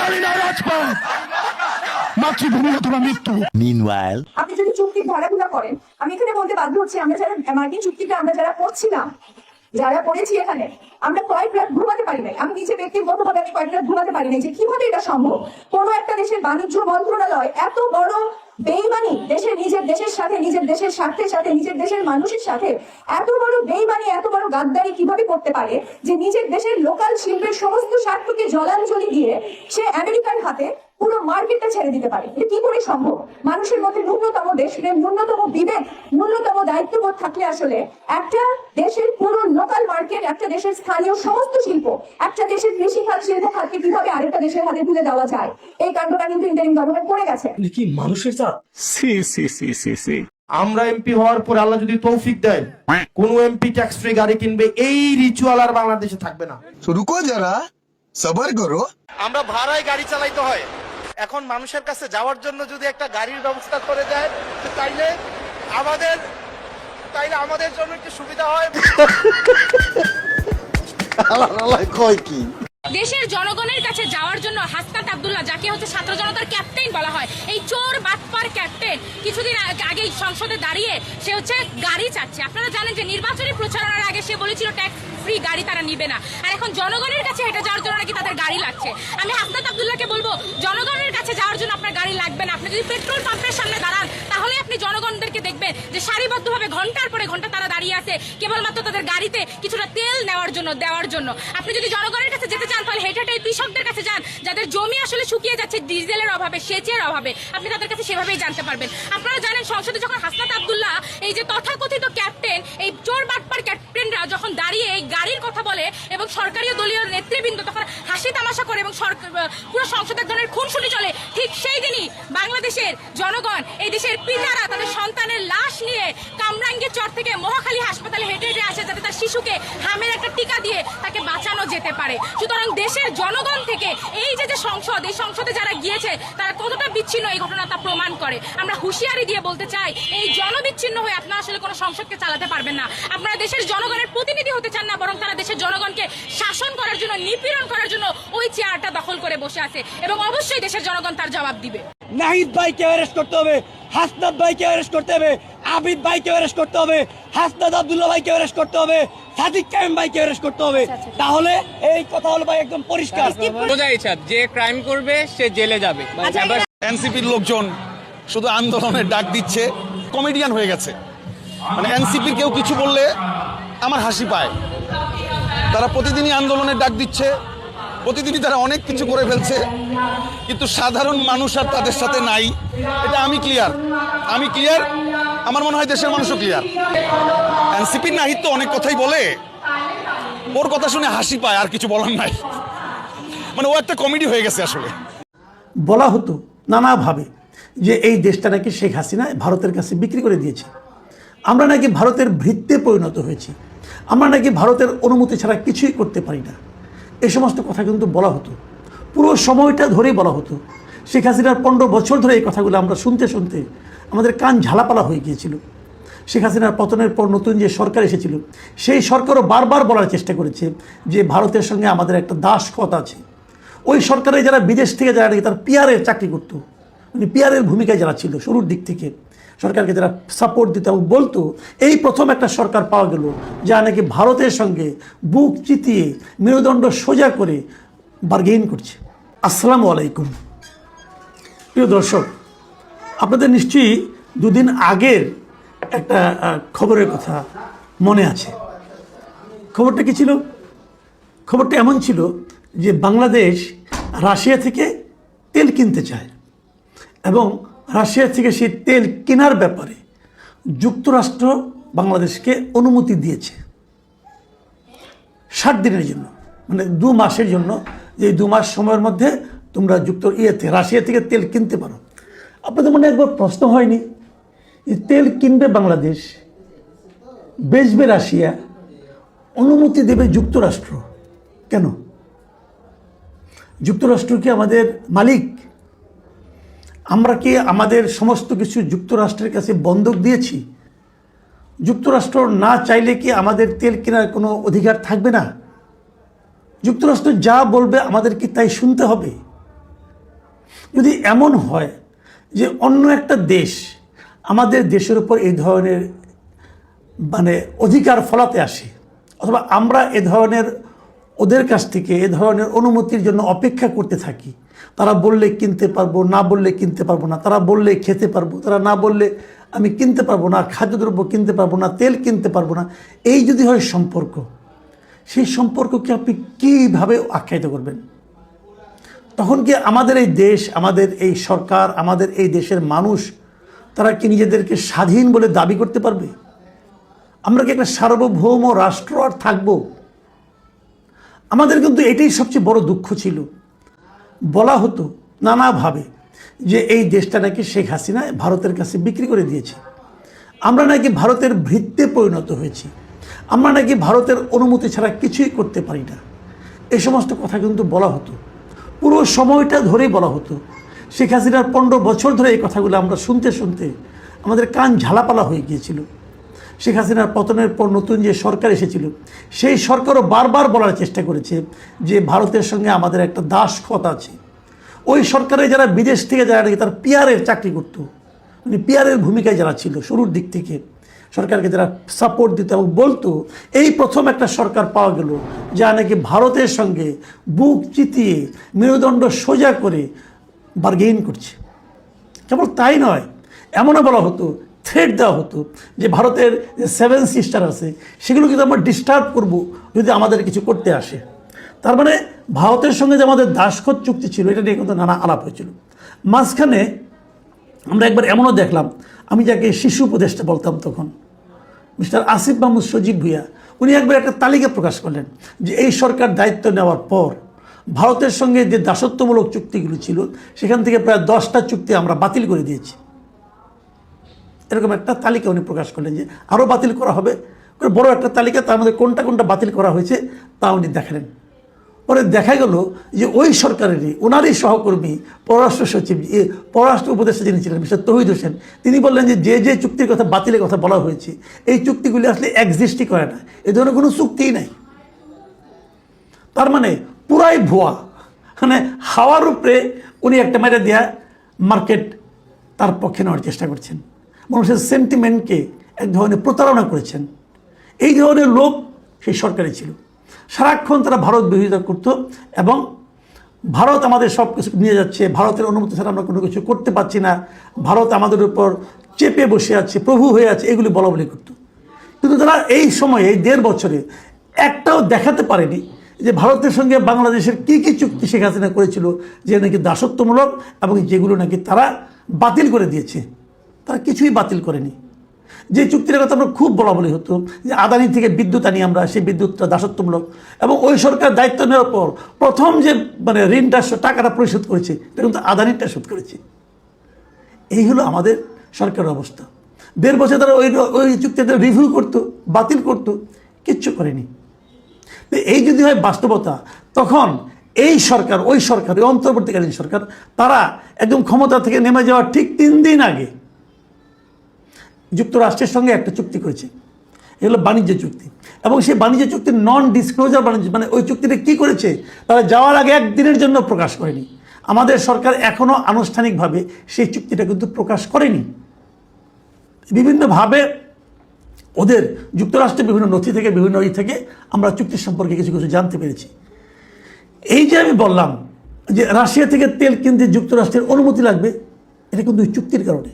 মানি না রাজপথ, মাতৃভূমি অথবা মৃত্যু। Meanwhile, আপনি যদি চুক্তির ধারাগুলো করেন, আমি এখানে বলতে বাধ্য হচ্ছি, আমরা যারা মার্কিন চুক্তিটা আমরা যারা পড়ছিলাম, যারা পড়েছি এখানে, আমরা কয়েক রাত ঘুমাতে পারি নাই। আমি নিজে ব্যক্তিগতভাবে আমি কয়েক রাত ঘুমাতে পারি নাই যে কিভাবে এটা সম্ভব। কোন একটা দেশের বাণিজ্য মন্ত্রণালয় এত বড় বেইমানি, নিজের দেশের সাথে, নিজের দেশের স্বার্থের সাথে, নিজের দেশের মানুষের সাথে এত বড় বেইমানি, এত বড় গাদ্দারি কিভাবে করতে পারে যে নিজের দেশের লোকাল শিল্পের সমস্ত স্বার্থকে জলাঞ্জলি দিয়ে সে আমেরিকার হাতে পুরো মার্কেটটা ছেড়ে দিতে পারে। এটা কি করে সম্ভব? মানুষের মধ্যে ন্যূনতম দেশপ্রেম, ন্যূনতম বিবেক, ন্যূনতম দায়িত্ববোধ থাকলে আসলে একটা দেশের পুরো লোকাল মার্কেট, একটা দেশের স্থানীয় সমস্ত শিল্প, একটা দেশের কৃষি খাত, শিল্প খাতকে কিভাবে আরেকটা দেশের হাতে তুলে দেওয়া যায়, এই কাণ্ডটা কিন্তু ইন্টারিম গভর্নমেন্ট করে গেছে। কি মানুষের জাত! সি সি সি সি সি আমরা এমপি হওয়ার পর আল্লাহ যদি তৌফিক দেয়, কোন এমপি ট্যাক্স ফ্রি গাড়ি কিনবে, এই রিচুয়াল আর বাংলাদেশে থাকবে না। রুকো যারা, সবার করো। আমরা ভাড়ায় গাড়ি চালাইতে হয়, এখন মানুষের কাছে যাওয়ার জন্য যদি একটা গাড়ির ব্যবস্থা করে দেয় তাইলে আমাদের জন্য একটু সুবিধা হয়। কয় কি? দেশের জনগণের কাছে যাওয়ার জন্য হাসনাত আব্দুল্লাহ, যাকে হচ্ছে ছাত্র জনতার ক্যাপ্টেন বলা হয়, এই চোর বাটপার ক্যাপ্টেন কিছুদিন আগে সংসদে দাঁড়িয়ে সে হচ্ছে গাড়ি চাচ্ছে। আপনারা জানেন যে নির্বাচনী প্রচারণার আগে সে বলেছিল ট্যাক্স ফ্রি গাড়ি তারা নিবে না, আর এখন জনগণের কাছে হেঁটে যাওয়ার জন্য নাকি তাদের গাড়ি লাগছে। আমি হাসনাত আব্দুল্লাহকে বলবো, জনগণের কাছে যাওয়ার জন্য আপনার গাড়ি লাগবে না। আপনি যদি পেট্রোল পাম্পের সামনে দাঁড়ান তাহলে আপনি জনগণদেরকে দেখবেন যে সারিবদ্ধভাবে ঘন্টার পরে ঘন্টা তারা দাঁড়িয়ে আছে কেবলমাত্র তাদের গাড়িতে কিছুটা তেল দেওয়ার জন্য। আপনি যদি জনগণের কাছে যেতে চান তাহলে হেঁটে হেঁটে কৃষকদের কাছে যান, যাদের জমি আসলে শুকিয়ে যাচ্ছে ডিজেলের অভাবে, সেচের অভাবে, আপনি তাদের কাছে সেভাবেই জানতে পারবেন। আপনারা জানেন সংসদে যখন হাসনাত আব্দুল্লাহ, এই যে তথাকথিত ক্যাপ্টেন, এই চোর বাটপার ক্যাপ্টেনরা যখন দাঁড়িয়ে এই গাড়ির কথা বলে এবং সরকারি দলীয় নেতৃবৃন্দ তখন হাসি তামাশা করে এবং পুরো সংসদের ধরনের খুনসুটি চলে, ঠিক সেই দিনই বাংলাদেশের জনগণ, এই দেশের পিতারা তাদের সন্তানের লাশ নিয়ে কামরাঙ্গীর চর থেকে মহাখালী হাসপাতালে হেঁটে হেঁটে আসে যাতে তার শিশুকে হামের একটা টিকা দিয়ে তাকে বাঁচানো যেতে পারে। সুতরাং দেশের জনগণ থেকে এই যে সংসদ, এই সংসদে যারা গিয়েছে তারা কতটা বিচ্ছিন্ন এই ঘটনা তা প্রমাণ করে। আমরা হুঁশিয়ারি দিয়ে বলতে চাই, এই জনবিচ্ছিন্ন হয়ে আপনারা আসলে কোনো সংসদকে চালাতে পারবেন না। আপনারা দেশের জনগণের প্রতিনিধি হতে চান না, বরং তারা দেশের জনগণকে শাসন করার জন্য, নিপীড়ন করার জন্য ওই চেয়ারটা দখল করে বসে আছে এবং অবশ্যই দেশের জনগণ তার জবাব দিবে। নাহিদ ভাইকে অ্যারেস্ট করতে হবে, হাসনাত ভাইকে অ্যারেস্ট করতে হবে, আবিদ ভাইকে অ্যারেস্ট করতে হবে, হাসনাত আব্দুল্লাহ ভাইকে অ্যারেস্ট করতে হবে, সাদিক কায়েম ভাইকে অ্যারেস্ট করতে হবে। তাহলে এই কথা হলো ভাই একদম পরিষ্কার। বোঝাই ইচ্ছা, যে ক্রাইম করবে সে জেলে যাবে। এনসিপির লোকজন শুধু আন্দোলনের ডাক দিচ্ছে, কমেডিয়ান হয়ে গেছে। মানে এনসিপির কেউ কিছু বললে আমার হাসি পায়। তারা প্রতিদিনই আন্দোলনের ডাক দিচ্ছে, প্রতিদিনই তারা অনেক কিছু করে ফেলছে, কিন্তু সাধারণ মানুষ আর তাদের সাথে নাই। এটা আমি ক্লিয়ার, আমার মনে হয় দেশের মানুষও ক্লিয়ার। এনসিপির নাহিদ তো অনেক কথাই বলে, ওর কথা শুনে হাসি পায়, আর কিছু বলার নাই। মানে ও একটা কমেডি হয়ে গেছে আসলে। বলা হতো নানাভাবে যে এই দেশটা নাকি শেখ হাসিনা ভারতের কাছে বিক্রি করে দিয়েছে, আমরা নাকি ভারতের ভৃত্যে পরিণত হয়েছি, আমরা নাকি ভারতের অনুমতি ছাড়া কিছুই করতে পারি না। এই সমস্ত কথা কিন্তু বলা হতো, পুরো সময়টা ধরেই বলা হতো। শেখ হাসিনার 15 বছর ধরে এই কথাগুলো আমরা শুনতে শুনতে আমাদের কান ঝালাপালা হয়ে গিয়েছিল। শেখ হাসিনার পতনের পর নতুন যে সরকার এসেছিল, সেই সরকারও বারবার বলার চেষ্টা করেছে যে ভারতের সঙ্গে আমাদের একটা দাসখত আছে। ওই সরকারে যারা বিদেশ থেকে যারা নাকি তার পিআরের চাকরি করতো, মানে পিআরের ভূমিকায় যারা ছিল শুরুর দিক থেকে, সরকারকে যারা সাপোর্ট দিত এবং বলতো, এই প্রথম একটা সরকার পাওয়া গেল যারা নাকি ভারতের সঙ্গে বুক চিতিয়ে মেরুদণ্ড সোজা করে বার্গেইন করছে। আসসালামু আলাইকুম প্রিয় দর্শক, আপনাদের নিশ্চয়ই দুদিন আগের একটা খবরের কথা মনে আছে। খবরটা কি ছিল? খবরটা এমন ছিল যে বাংলাদেশ রাশিয়া থেকে তেল কিনতে চায় এবং রাশিয়া থেকে সেই তেল কেনার ব্যাপারে যুক্তরাষ্ট্র বাংলাদেশকে অনুমতি দিয়েছে 60 দিনের জন্য, মানে 2 মাসের জন্য, যে 2 মাস সময়ের মধ্যে তোমরা রাশিয়া থেকে তেল কিনতে পারো। আপনাদের মনে একবার প্রশ্ন হয়নি যে তেল কিনবে বাংলাদেশ, বেচবে রাশিয়া, অনুমতি দেবে যুক্তরাষ্ট্র? কেন? যুক্তরাষ্ট্র কি আমাদের মালিক? আমরা কি আমাদের সমস্ত কিছু যুক্তরাষ্ট্রের কাছে বন্ধক দিয়েছি? যুক্তরাষ্ট্র না চাইলে কি আমাদের তেল কেনার কোনো অধিকার থাকবে না? যুক্তরাষ্ট্র যা বলবে আমাদের কি তাই শুনতে হবে? যদি এমন হয় যে অন্য একটা দেশ আমাদের দেশের উপর এই ধরনের মানে অধিকার ফলাতে আসে, অথবা আমরা এ ধরনের ওদের কাছ থেকে এ ধরনের অনুমতির জন্য অপেক্ষা করতে থাকি, তারা বললে কিনতে পারবো, না বললে কিনতে পারবো না, তারা বললে খেতে পারবো, তারা না বললে আমি কিনতে পারবো না, খাদ্যদ্রব্য কিনতে পারবো না, তেল কিনতে পারবো না, এই যদি হয় সম্পর্ক, সেই সম্পর্ককে আপনি কীভাবে আখ্যায়িত করবেন? তখন কি আমাদের এই দেশ, আমাদের এই সরকার, আমাদের এই দেশের মানুষ তারা কি নিজেদেরকে স্বাধীন বলে দাবি করতে পারবে? আমরা কি একটা সার্বভৌম রাষ্ট্র আর থাকবো? আমাদের কিন্তু এটাই সবচেয়ে বড় দুঃখ ছিল। বলা হতো নানাভাবে যে এই দেশটা নাকি শেখ হাসিনা ভারতের কাছে বিক্রি করে দিয়েছে, আমরা নাকি ভারতের ভৃত্যে পরিণত হয়েছি, আমরা নাকি ভারতের অনুমতি ছাড়া কিছুই করতে পারি না। এই সমস্ত কথা কিন্তু বলা হতো, পুরো সময়টা ধরেই বলা হতো। শেখ হাসিনার 15 বছর ধরে এই কথাগুলো আমরা শুনতে শুনতে আমাদের কান ঝালাপালা হয়ে গিয়েছিল। শেখ হাসিনার পতনের পর নতুন যে সরকার এসেছিল, সেই সরকারও বারবার বলার চেষ্টা করেছে যে ভারতের সঙ্গে আমাদের একটা দাসখত আছে। ওই সরকারে যারা বিদেশ থেকে যারা নাকি তার পিআরের চাকরি করত, মানে পিআরের ভূমিকায় যারা ছিল শুরুর দিক থেকে, সরকারকে যারা সাপোর্ট দিত এবং বলতো, এই প্রথম একটা সরকার পাওয়া গেল যা নাকি ভারতের সঙ্গে বুক চিতিয়ে মেরুদণ্ড সোজা করে বার্গেইন করছে। কেবল তাই নয়, এমনও বলা হতো, থ্রেট দেওয়া হতো যে ভারতের যে 7 সিস্টার আছে সেগুলো কিন্তু আমরা ডিস্টার্ব করব যদি আমাদের কিছু করতে আসে। তার মানে ভারতের সঙ্গে যে আমাদের দাসখত চুক্তি ছিল, এটা নিয়ে কিন্তু নানা আলাপ হয়েছিল। মাঝখানে আমরা একবার এমনও দেখলাম, আমি যাকে শিশু উপদেষ্টা বলতাম তখন, মিস্টার আসিফ মাহমুদ সজীব ভুইয়া, উনি একবার একটা তালিকা প্রকাশ করলেন যে এই সরকার দায়িত্ব নেওয়ার পর ভারতের সঙ্গে যে দাসত্বমূলক চুক্তিগুলো ছিল সেখান থেকে প্রায় 10টা চুক্তি আমরা বাতিল করে দিয়েছি। এরকম একটা তালিকা উনি প্রকাশ করলেন যে আরও বাতিল করা হবে, বড় একটা তালিকা, তার মধ্যে কোনটা কোনটা বাতিল করা হয়েছে তা উনি দেখালেন। পরে দেখা গেল যে ওই সরকারেরই ওনারই সহকর্মী পররাষ্ট্র সচিব, পররাষ্ট্র উপদেষ্টা যিনি ছিলেন মিস্টার তৌহিদ হোসেন, তিনি বললেন যে যে চুক্তির কথা বাতিলের কথা বলা হয়েছে এই চুক্তিগুলি আসলে এক্সিস্টই করে না, এ ধরনের কোনো চুক্তিই নাই। তার মানে পুরাই ভুয়া, মানে হাওয়ার উপরে উনি একটা মেরে দেয়া মার্কেট তার পক্ষে নেওয়ার চেষ্টা করছেন, মানুষের সেন্টিমেন্টকে এক ধরনের প্রতারণা করেছেন। এই ধরনের লোক সেই সরকারে ছিল। সারাক্ষণ তারা ভারত বিরোধিতা করত এবং ভারত আমাদের সব কিছু নিয়ে যাচ্ছে, ভারতের অনুমতি ছাড়া আমরা কোনো কিছু করতে পারছি না, ভারত আমাদের উপর চেপে বসে আছে, প্রভু হয়ে আছে, এগুলি বলা বলি করতো। কিন্তু তারা এই সময়ে, এই 1.5 বছরে একটাও দেখাতে পারেনি যে ভারতের সঙ্গে বাংলাদেশের কী কী চুক্তি শেখ হাসিনা করেছিল যে নাকি দাসত্বমূলক এবং যেগুলো নাকি তারা বাতিল করে দিয়েছে। তারা কিছুই বাতিল করেনি। যে চুক্তির কথা আমরা খুব বলা বলি হতো যে আদানি থেকে বিদ্যুৎ আনি আমরা, সেই বিদ্যুৎটা দাসত্বমূলক, এবং ওই সরকার দায়িত্ব নেওয়ার পর প্রথম যে মানে ঋণটা টাকাটা পরিশোধ করেছে এটা কিন্তু আদানিটা শোধ করেছে। এই হলো আমাদের সরকারের অবস্থা। 1.5 বছর তারা ওই চুক্তিটা রিভিউ করতো, বাতিল করতো, কিচ্ছু করেনি। এই যদি হয় বাস্তবতা, তখন এই সরকার, ওই সরকার, ওই অন্তর্বর্তীকালীন সরকার, তারা একদম ক্ষমতা থেকে নেমে যাওয়ার ঠিক 3 দিন আগে যুক্তরাষ্ট্রের সঙ্গে একটা চুক্তি করেছে, এগুলো বাণিজ্য চুক্তি, এবং সেই বাণিজ্য চুক্তির নন ডিসক্লোজার বাণিজ্য, মানে ওই চুক্তিটা কী করেছে তারা যাওয়ার আগে 1 দিনের জন্য প্রকাশ করেনি। আমাদের সরকার এখনও আনুষ্ঠানিকভাবে সেই চুক্তিটা কিন্তু প্রকাশ করেনি। বিভিন্নভাবে ওদের যুক্তরাষ্ট্রের বিভিন্ন নথি থেকে, বিভিন্ন থেকে আমরা চুক্তির সম্পর্কে কিছু কিছু জানতে পেরেছি। এই যে আমি বললাম যে রাশিয়া থেকে তেল কিনতে যুক্তরাষ্ট্রের অনুমতি লাগবে, এটা কিন্তু ওই চুক্তির কারণে।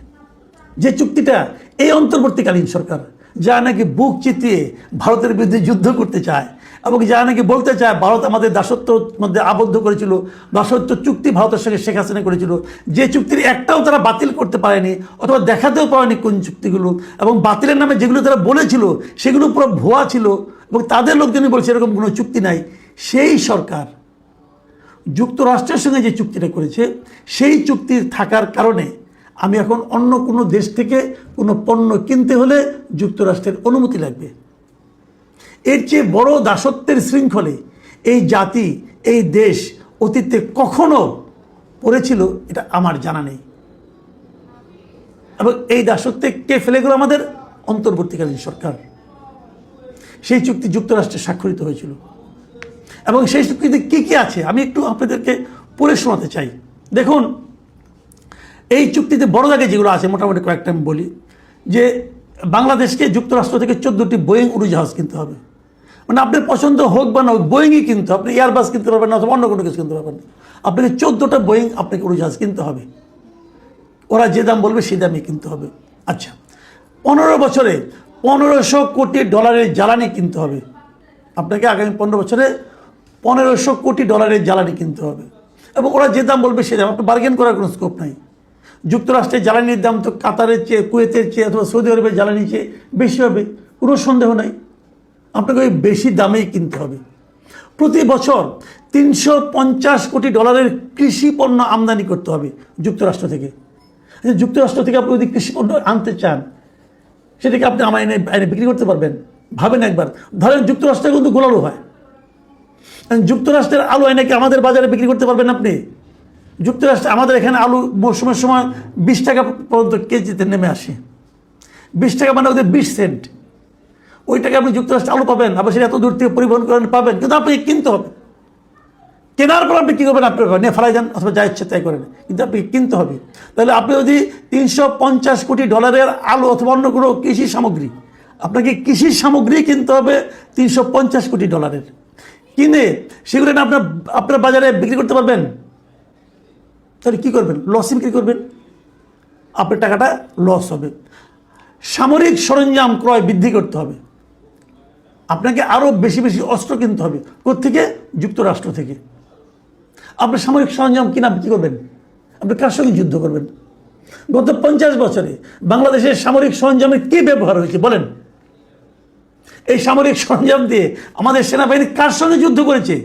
যে চুক্তিটা এই অন্তর্বর্তীকালীন সরকার, যা নাকি বুক চিতিয়ে ভারতের বিরুদ্ধে যুদ্ধ করতে চায় এবং যা নাকি বলতে চায় ভারত আমাদের দাসত্বর মধ্যে আবদ্ধ করেছিল, দাসত্ব চুক্তি ভারতের সঙ্গে শেখ হাসিনা করেছিল, যে চুক্তির একটাও তারা বাতিল করতে পারেনি অথবা দেখাতেও পারেনি কোন চুক্তিগুলো, এবং বাতিলের নামে যেগুলো তারা বলেছিল সেগুলো পুরো ভুয়া ছিল এবং তাদের লোকজনই বলছে এরকম কোনো চুক্তি নাই। সেই সরকার যুক্তরাষ্ট্রের সঙ্গে যে চুক্তিটা করেছে, সেই চুক্তির থাকার কারণে আমি এখন অন্য কোনো দেশ থেকে কোনো পণ্য কিনতে হলে যুক্তরাষ্ট্রের অনুমতি লাগবে। এর চেয়ে বড় দাসত্বের শৃঙ্খলে এই জাতি, এই দেশ অতীতে কখনো পড়েছিল এটা আমার জানা নেই। এবং এই দাসত্বে কে ফেলে গেল? আমাদের অন্তর্বর্তীকালীন সরকার। সেই চুক্তি যুক্তরাষ্ট্রে স্বাক্ষরিত হয়েছিল এবং সেই চুক্তিতে কী কী আছে আমি একটু আপনাদেরকে পড়ে শোনাতে চাই। দেখুন, এই চুক্তিতে বড় জায়গায় যেগুলো আছে মোটামুটি কয়েকটা আমি বলি, যে বাংলাদেশকে যুক্তরাষ্ট্র থেকে 14টি বোয়িং উড়োজাহাজ কিনতে হবে। মানে আপনার পছন্দ হোক বা না হোক, বোয়িংই কিনতে হবে। আপনি এয়ারবাস কিনতে পারবেন না, অথবা অন্য কোনো কিছু কিনতে পারবেন না, আপনাকে 14টা বোয়িং আপনাকে উড়োজাহাজ কিনতে হবে। ওরা যে দাম বলবে সেই দামই কিনতে হবে। আচ্ছা, 15 বছরে $1500 কোটি জ্বালানি কিনতে হবে আপনাকে। আগামী 15 বছরে $1500 কোটি জ্বালানি কিনতে হবে, এবং ওরা যে দাম বলবে সেই দাম, আপনার বার্গেন করার কোনো স্কোপ নাই। যুক্তরাষ্ট্রের জ্বালানির দাম তো কাতারের চেয়ে, কুয়েতের চেয়ে অথবা সৌদি আরবের জ্বালানির চেয়ে বেশি হবে, কোনো সন্দেহ নাই। আপনাকে ওই বেশি দামেই কিনতে হবে। প্রতি বছর $350 কোটি কৃষি পণ্য আমদানি করতে হবে যুক্তরাষ্ট্র থেকে। যুক্তরাষ্ট্র থেকে আপনি যদি কৃষি পণ্য আনতে চান, সেটাকে আপনি আমার আইনে বিক্রি করতে পারবেন? ভাবেন একবার। ধরেন যুক্তরাষ্ট্রে কিন্তু গোলালু হয়, যুক্তরাষ্ট্রের আলু আইনাকে আমাদের বাজারে বিক্রি করতে পারবেন আপনি? যুক্তরাষ্ট্রে আমাদের এখানে আলু মৌসুমের সময় 20 টাকা পর্যন্ত কেজিতে নেমে আসে। 20 টাকা মানে ওদের 20 সেন্ট। ওই টাকা আপনি যুক্তরাষ্ট্রে আলু পাবেন, আবার সেটা এত দূর থেকে পরিবহন করেন পাবেন, কিন্তু আপনাকে কিনতে হবে। কেনার পর আপনি কী করবেন? আপনি নিয়ে ফেলাই যান অথবা যা ইচ্ছে তাই করেন, কিন্তু আপনি কিনতে হবে। তাহলে আপনি যদি $350 কোটি আলু অথবা অন্য কোনো কৃষি সামগ্রী, আপনাকে কৃষি সামগ্রী কিনতে হবে $350 কোটি কিনে সেগুলো না আপনার বাজারে বিক্রি করতে পারবেন? তাহলে কী করবেন? লসে বিক্রি করবেন, আপনার টাকাটা লস হবে। সামরিক সরঞ্জাম ক্রয় বৃদ্ধি করতে হবে, আপনাকে আরও বেশি বেশি অস্ত্র কিনতে হবে। কোত্থেকে? যুক্তরাষ্ট্র থেকে। আপনি সামরিক সরঞ্জাম কিনা কী করবেন? আপনি কার সঙ্গে যুদ্ধ করবেন? গত 50 বছরে বাংলাদেশের সামরিক সরঞ্জামের কী ব্যবহার হয়েছে বলেন? এই সামরিক সরঞ্জাম দিয়ে আমাদের সেনাবাহিনী কার সঙ্গে যুদ্ধ করেছে?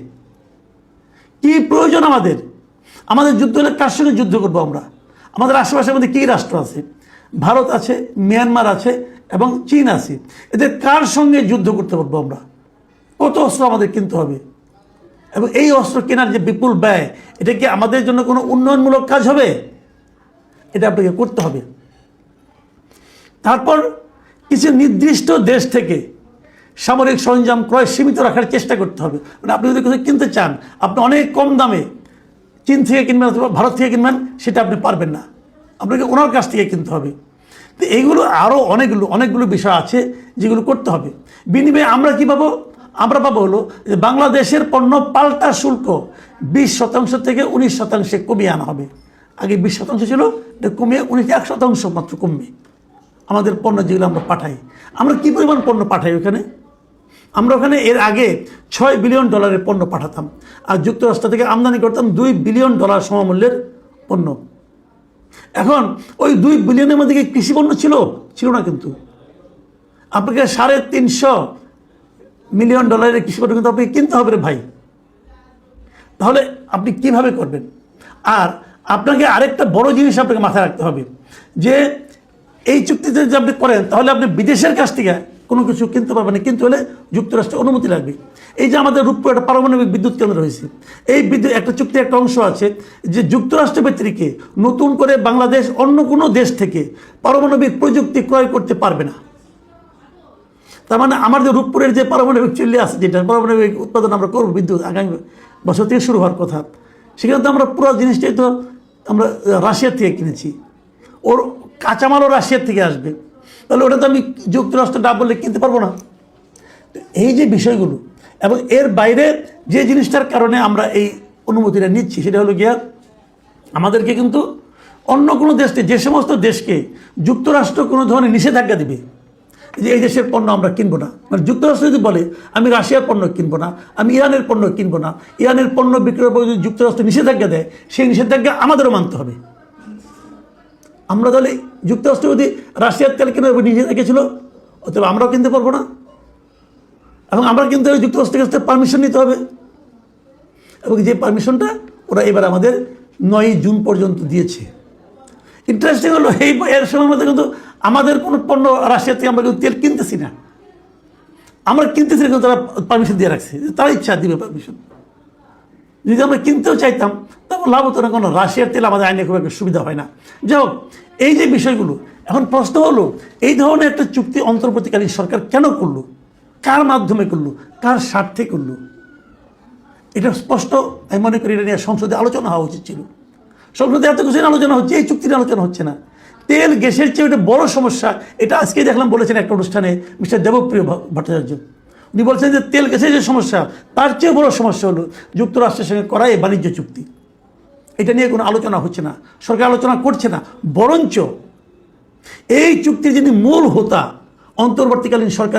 কি প্রয়োজন আমাদের? আমাদের যুদ্ধ হলে কার সঙ্গে যুদ্ধ করবো আমরা? আমাদের আশেপাশের মধ্যে কী রাষ্ট্র আছে? ভারত আছে, মিয়ানমার আছে এবং চীন আছে। এদের কার সঙ্গে যুদ্ধ করতে পারবো আমরা? কত অস্ত্র আমাদের কিনতে হবে, এবং এই অস্ত্র কেনার যে বিপুল ব্যয়, এটা কি আমাদের জন্য কোনো উন্নয়নমূলক কাজ হবে? এটা আপনাকে করতে হবে। তারপর কিছু নির্দিষ্ট দেশ থেকে সামরিক সরঞ্জাম ক্রয় সীমিত রাখার চেষ্টা করতে হবে। মানে আপনি যদি কিছু কিনতে চান, আপনি অনেক কম দামে চীন থেকে কিনবেন অথবা ভারত থেকে কিনবেন, সেটা আপনি পারবেন না, আপনাকে ওনার কাছ থেকে কিনতে হবে। তো এইগুলো আরও অনেকগুলো বিষয় আছে যেগুলো করতে হবে। বিনিময়ে আমরা কী পাবো? আমরা পাবো হলো যে বাংলাদেশের পণ্য পাল্টা শুল্ক 20% থেকে 19% কমিয়ে আনা হবে। আগে 20% ছিল, এটা কমিয়ে 1% মাত্র কমবে। আমাদের পণ্য যেগুলো আমরা পাঠাই, আমরা কী পরিমাণ পণ্য পাঠাই ওখানে? আমরা ওখানে এর আগে $6 বিলিয়ন পণ্য পাঠাতাম, আর যুক্তরাষ্ট্র থেকে আমদানি করতাম $2 বিলিয়ন সমমূল্যের পণ্য। এখন ওই 2 বিলিয়নের মধ্যে কি কৃষি পণ্য ছিল না, কিন্তু আপনাকে $350 মিলিয়ন কৃষি পণ্য কিন্তু আপনাকে কিনতে হবে রে ভাই। তাহলে আপনি কিভাবে করবেন? আর আপনাকে আরেকটা বড় জিনিস আপনাকে মাথায় রাখতে হবে, যে এই চুক্তিতে যদি আপনি করেন, তাহলে আপনি বিদেশের কাছ থেকে কোনো কিছু কিনতে পারবেন না, কিন্তু হলে যুক্তরাষ্ট্রের অনুমতি লাগবে। এই যে আমাদের রূপপুর একটা পারমাণবিক বিদ্যুৎ কেন্দ্র হয়েছে, এই বিদ্যুৎ একটা চুক্তির একটা অংশ আছে যে যুক্তরাষ্ট্র ব্যতিরেকে নতুন করে বাংলাদেশ অন্য কোনো দেশ থেকে পারমাণবিক প্রযুক্তি ক্রয় করতে পারবে না। তার মানে আমাদের রূপপুরের যে পারমাণবিক চুল্লি আছে, যেটা পারমাণবিক উৎপাদন আমরা করবো, বিদ্যুৎ আগামী বছর থেকে শুরু হওয়ার কথা, সেখানে তো আমরা পুরো জিনিসটাই তো আমরা রাশিয়ার থেকে কিনেছি, ওর কাঁচামালও রাশিয়ার থেকে আসবে, তাহলে ওটা তো আমি যুক্তরাষ্ট্র না বললে কিনতে পারবো না। এই যে বিষয়গুলো, এবং এর বাইরে যে জিনিসটার কারণে আমরা এই অনুমতিটা নিচ্ছি, সেটা হলো গিয়া আমাদেরকে কিন্তু অন্য কোনো দেশকে, যে সমস্ত দেশকে যুক্তরাষ্ট্র কোনো ধরনের নিষেধাজ্ঞা দিবে যে এই দেশের পণ্য আমরা কিনবো না, মানে যুক্তরাষ্ট্র যদি বলে আমি রাশিয়ার পণ্য কিনবো না, আমি ইরানের পণ্য কিনবো না, ইরানের পণ্য বিক্রয়ের পর যদি যুক্তরাষ্ট্র নিষেধাজ্ঞা দেয়, সেই নিষেধাজ্ঞা আমাদেরও মানতে হবে। আমরা তাহলে যুক্তরাষ্ট্র যদি রাশিয়ার তেল কেনার উপর নিষেধাজ্ঞা ছিল, অথবা আমরাও কিনতে পারবো না, এবং আমরা কিন্তু যুক্তরাষ্ট্রের কাছ থেকে পারমিশন নিতে হবে, এবং যে পারমিশনটা ওরা এবার আমাদের 9 জুন পর্যন্ত দিয়েছে। ইন্টারেস্টিং হলো এর সময়ের মধ্যে কিন্তু আমাদের কোনো পণ্য রাশিয়া থেকে আমরা কিন্তু তেল কিনতেছি না, আমরা কিনতেছি না, কিন্তু তারা পারমিশন দিয়ে রাখছে, তারা ইচ্ছা দিবে পারমিশন। যদি আমরা কিনতেও চাইতাম তারপর লাভ হতো না, কোনো রাশিয়ার তেল আমাদের আইনে খুব একটা সুবিধা হয় না। যাই হোক, এই যে বিষয়গুলো, এখন প্রশ্ন হলো এই ধরনের একটা চুক্তি অন্তর্বর্তীকালীন সরকার কেন করলো, কার মাধ্যমে করলো, কার স্বার্থে করলো? এটা স্পষ্ট, আমি মনে করি এটা নিয়ে সংসদে আলোচনা হওয়া উচিত ছিল। সংসদে এত কিছু আলোচনা হচ্ছে, এই চুক্তির আলোচনা হচ্ছে না। তেল গ্যাসের চেয়ে এটা বড় সমস্যা, এটা আজকে দেখলাম বলেছেন একটা অনুষ্ঠানে মিস্টার দেবপ্রিয় ভট্টাচার্য। উনি বলছেন যে তেল গ্যাসের যে সমস্যা তার চেয়ে বড় সমস্যা হলো যুক্তরাষ্ট্রের সঙ্গে করা এই বাণিজ্য চুক্তি। এটা নিয়ে কোনো আলোচনা হচ্ছে না, সরকার আলোচনা করছে না, বরঞ্চ এই চুক্তির যিনি মূল হোতা অন্তর্বর্তীকালীন সরকার